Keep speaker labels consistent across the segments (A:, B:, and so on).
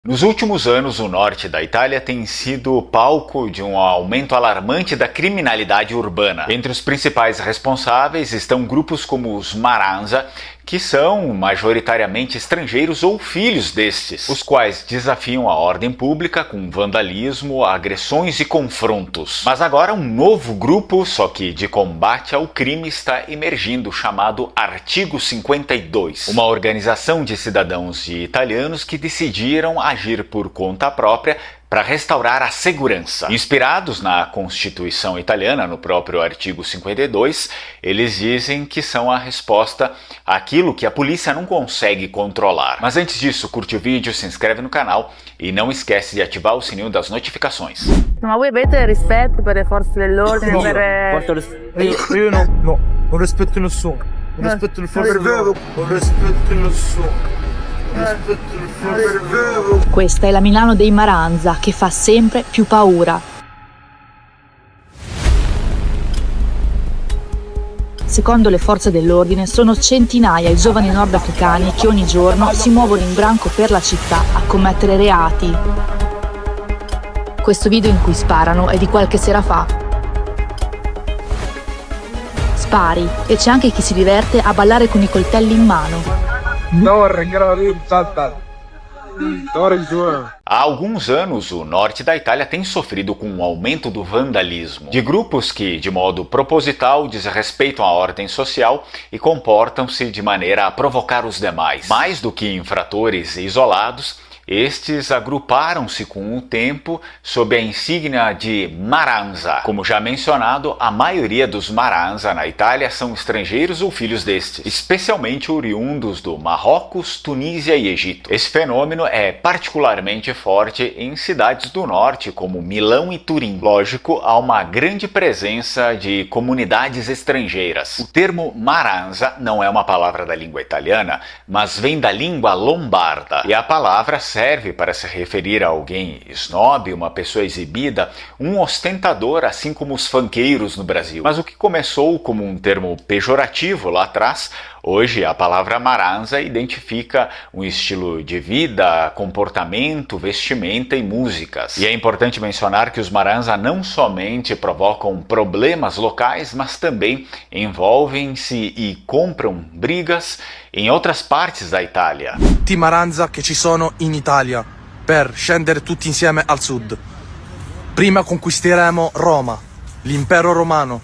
A: Nos últimos anos, o norte da Itália tem sido palco de um aumento alarmante da criminalidade urbana. Entre os principais responsáveis estão grupos como os Maranza, que são majoritariamente estrangeiros ou filhos destes, os quais desafiam a ordem pública com vandalismo, agressões e confrontos. Mas agora um novo grupo, só que de combate ao crime, está emergindo, chamado Artigo 52, uma organização de cidadãos e italianos que decidiram agir por conta própria para restaurar a segurança. Inspirados na Constituição italiana, no próprio artigo 52, eles dizem que são a resposta àquilo que a polícia não consegue controlar. Mas antes disso, curte o vídeo, se inscreve no canal e não esquece de ativar o sininho das notificações.
B: Ma voi avete rispetto per le forze dell'ordine?
C: No,
B: per...
C: non rispetto nessuno. Non rispetto le forze dell'ordine. Non rispetto nessuno.
D: Questa è la Milano dei Maranza che fa sempre più paura. Secondo le forze dell'ordine sono centinaia i giovani nordafricani che ogni giorno si muovono in branco per la città a commettere reati. Questo video in cui sparano è di qualche sera fa. Spari e c'è anche chi si diverte a ballare con i coltelli in mano.
A: Há alguns anos, o norte da Itália tem sofrido com um aumento do vandalismo, de grupos que, de modo proposital, desrespeitam a ordem social e comportam-se de maneira a provocar os demais. Mais do que infratores isolados, estes agruparam-se com o tempo sob a insígnia de Maranza. Como já mencionado, a maioria dos Maranza na Itália são estrangeiros ou filhos destes, especialmente oriundos do Marrocos, Tunísia e Egito. Esse fenômeno é particularmente forte em cidades do norte, como Milão e Turim. Lógico, há uma grande presença de comunidades estrangeiras. O termo Maranza não é uma palavra da língua italiana, mas vem da língua lombarda, e a palavra serve para se referir a alguém snob, uma pessoa exibida, um ostentador, assim como os funkeiros no Brasil. Mas o que começou como um termo pejorativo lá atrás, hoje a palavra Maranza identifica um estilo de vida, comportamento, vestimenta e músicas. E é importante mencionar que os Maranza não somente provocam problemas locais, mas também envolvem-se e compram brigas em outras partes da Itália.
E: Tutti Maranza che ci sono in Italia per scendere tutti insieme al sud. Prima conquisteremo Roma, l'impero romano,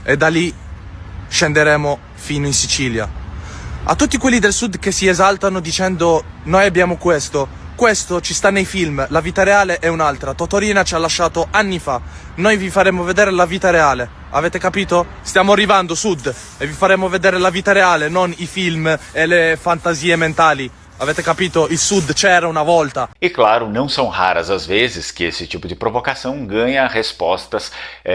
E: e da lì scenderemo fino in Sicilia. A tutti quelli del sud che si esaltano dicendo noi abbiamo questo ci sta nei film, la vita reale è un'altra. Totorina ci ha lasciato anni fa, noi vi faremo vedere la vita reale, avete capito? Stiamo arrivando sud e vi faremo vedere la vita reale, non i film e le fantasie mentali. Avete capito? Il sud c'era una volta.
A: E claro, não são raras as vezes que esse tipo de provocação ganha respostas,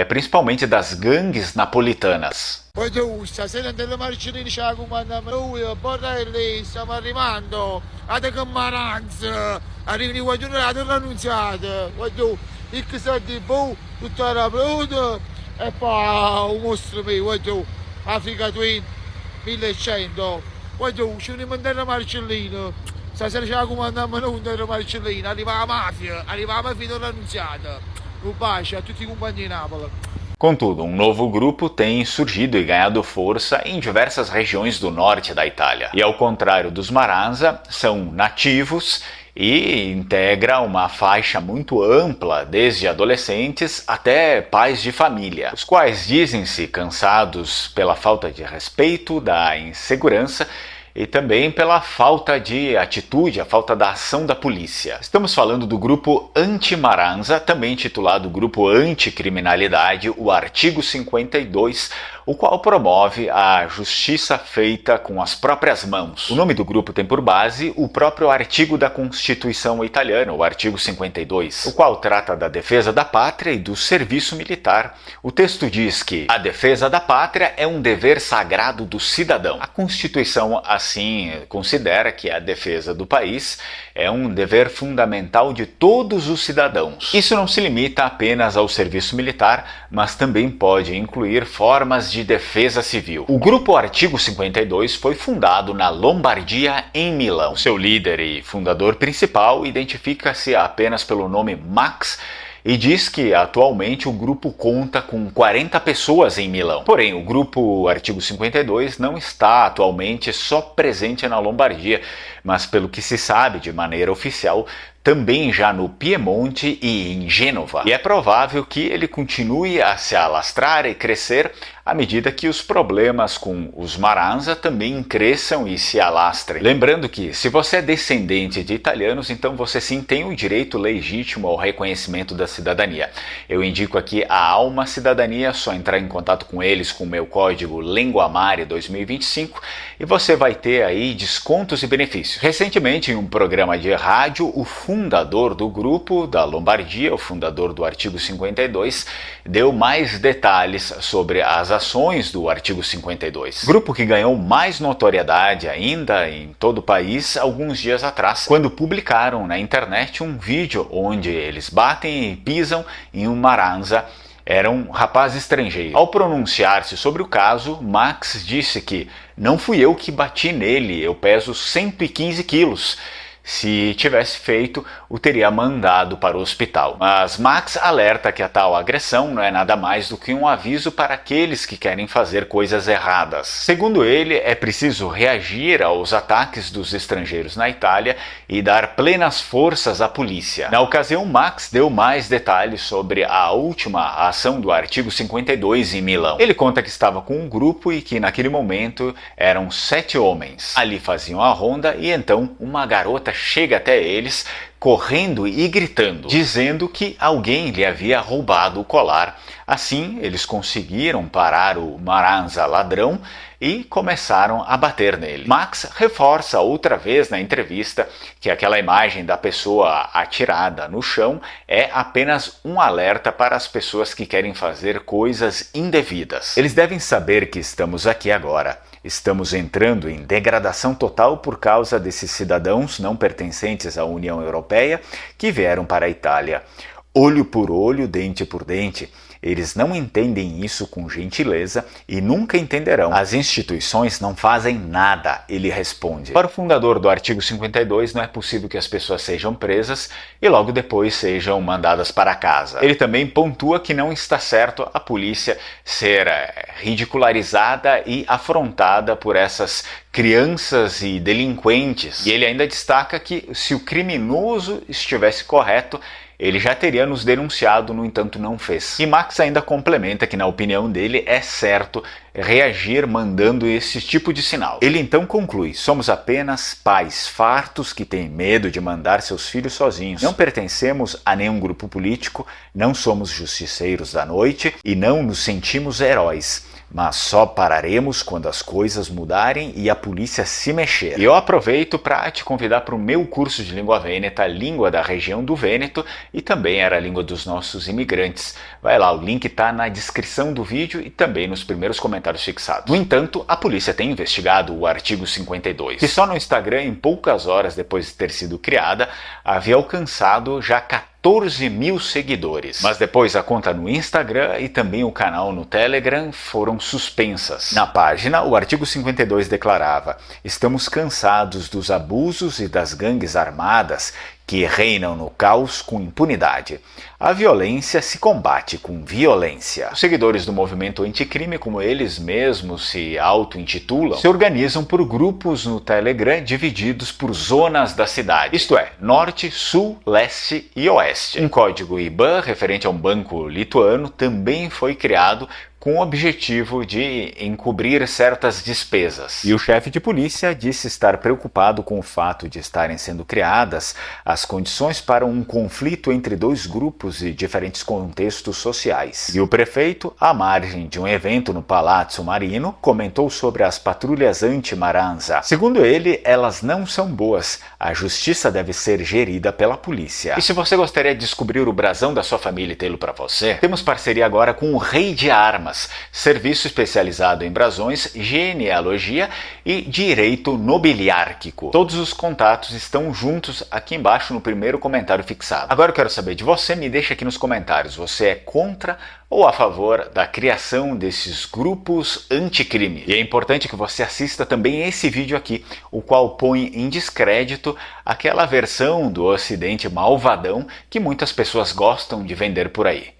A: principalmente das gangues napolitanas.
F: Poi tu, stasera delle marcellini c'è la comanda, noi, Borrelli, stiamo arrivando, ad che Maranza, arrivano i guaglioni alla terra annunziata, poi tu, il che sa di boh, tutta la pronta, e poi un mostro mio, poi tu, Africa Twin, 1100, poi tu, ci uniamo delle marcelline, stasera c'è la comanda, ma non delle marcelline, arriva la mafia della annunziata, un bacio a tutti i compagni di Napoli.
A: Contudo, um novo grupo tem surgido e ganhado força em diversas regiões do norte da Itália. E ao contrário dos Maranza, são nativos e integra uma faixa muito ampla, desde adolescentes até pais de família, os quais dizem-se cansados pela falta de respeito, da insegurança e também pela falta de atitude, a falta da ação da polícia. Estamos falando do grupo Anti-Maranza, também intitulado Grupo Anticriminalidade, o Artigo 52, o qual promove a justiça feita com as próprias mãos. O nome do grupo tem por base o próprio artigo da Constituição italiana, o artigo 52, o qual trata da defesa da pátria e do serviço militar. O texto diz que a defesa da pátria é um dever sagrado do cidadão. A Constituição assim considera que a defesa do país é um dever fundamental de todos os cidadãos. Isso não se limita apenas ao serviço militar, mas também pode incluir formas de de defesa civil. O grupo Artigo 52 foi fundado na Lombardia, em Milão. Seu líder e fundador principal identifica-se apenas pelo nome Max e diz que atualmente o grupo conta com 40 pessoas em Milão. Porém, o grupo Artigo 52 não está atualmente só presente na Lombardia, mas pelo que se sabe de maneira oficial, também já no Piemonte e em Gênova. E é provável que ele continue a se alastrar e crescer à medida que os problemas com os Maranza também cresçam e se alastrem. Lembrando que, se você é descendente de italianos, então você sim tem o direito legítimo ao reconhecimento da cidadania. Eu indico aqui a Alma Cidadania, só entrar em contato com eles com o meu código Lenguamare 2025 e você vai ter aí descontos e benefícios. Recentemente, em um programa de rádio, o fundador do grupo da Lombardia, o fundador do Artigo 52, deu mais detalhes sobre as ações do Artigo 52. Grupo que ganhou mais notoriedade ainda em todo o país alguns dias atrás, quando publicaram na internet um vídeo onde eles batem e pisam em um Maranza. Era um rapaz estrangeiro. Ao pronunciar-se sobre o caso, Max disse que não fui eu que bati nele, eu peso 115 quilos. Se tivesse feito, o teria mandado para o hospital. Mas Max alerta que a tal agressão não é nada mais do que um aviso para aqueles que querem fazer coisas erradas. Segundo ele, é preciso reagir aos ataques dos estrangeiros na Itália e dar plenas forças à polícia. Na ocasião, Max deu mais detalhes sobre a última ação do Artigo 52 em Milão. Ele conta que estava com um grupo e que naquele momento eram 7 homens. Ali faziam a ronda e então uma garota chega até eles correndo e gritando, dizendo que alguém lhe havia roubado o colar. Assim, eles conseguiram parar o Maranza ladrão e começaram a bater nele. Max reforça outra vez na entrevista que aquela imagem da pessoa atirada no chão é apenas um alerta para as pessoas que querem fazer coisas indevidas. Eles devem saber que estamos aqui agora. Estamos entrando em degradação total por causa desses cidadãos não pertencentes à União Europeia que vieram para a Itália. Olho por olho, dente por dente. Eles não entendem isso com gentileza e nunca entenderão. As instituições não fazem nada, ele responde. Para o fundador do Artigo 52, não é possível que as pessoas sejam presas e logo depois sejam mandadas para casa. Ele também pontua que não está certo a polícia ser ridicularizada e afrontada por essas crianças e delinquentes. E ele ainda destaca que se o criminoso estivesse correto, ele já teria nos denunciado, no entanto não fez. E Max ainda complementa que, na opinião dele, é certo reagir mandando esse tipo de sinal. Ele então conclui: somos apenas pais fartos que têm medo de mandar seus filhos sozinhos. Não pertencemos a nenhum grupo político, não somos justiceiros da noite e não nos sentimos heróis. Mas só pararemos quando as coisas mudarem e a polícia se mexer. E eu aproveito para te convidar para o meu curso de língua vêneta, língua da região do Vêneto, e também era a língua dos nossos imigrantes. Vai lá, o link está na descrição do vídeo e também nos primeiros comentários fixados. No entanto, a polícia tem investigado o Artigo 52, que só no Instagram, em poucas horas depois de ter sido criada, havia alcançado já 14 mil seguidores. Mas depois a conta no Instagram e também o canal no Telegram foram suspensas. Na página, o Artigo 52 declarava: estamos cansados dos abusos e das gangues armadas que reinam no caos com impunidade. A violência se combate com violência. Os seguidores do movimento anticrime, como eles mesmos se auto-intitulam, se organizam por grupos no Telegram divididos por zonas da cidade, isto é, norte, sul, leste e oeste. Um código IBAN referente a um banco lituano também foi criado com o objetivo de encobrir certas despesas. E o chefe de polícia disse estar preocupado com o fato de estarem sendo criadas as condições para um conflito entre dois grupos e diferentes contextos sociais. E o prefeito, à margem de um evento no Palazzo Marino, comentou sobre as patrulhas anti-Maranza. Segundo ele, elas não são boas. A justiça deve ser gerida pela polícia. E se você gostaria de descobrir o brasão da sua família e tê-lo para você, temos parceria agora com o Rei de Armas. temas: serviço especializado em brasões, genealogia e direito nobiliárquico. Todos os contatos estão juntos aqui embaixo no primeiro comentário fixado. Agora eu quero saber de você, me deixa aqui nos comentários, você é contra ou a favor da criação desses grupos anticrime? E é importante que você assista também esse vídeo aqui, o qual põe em descrédito aquela versão do Ocidente malvadão que muitas pessoas gostam de vender por aí.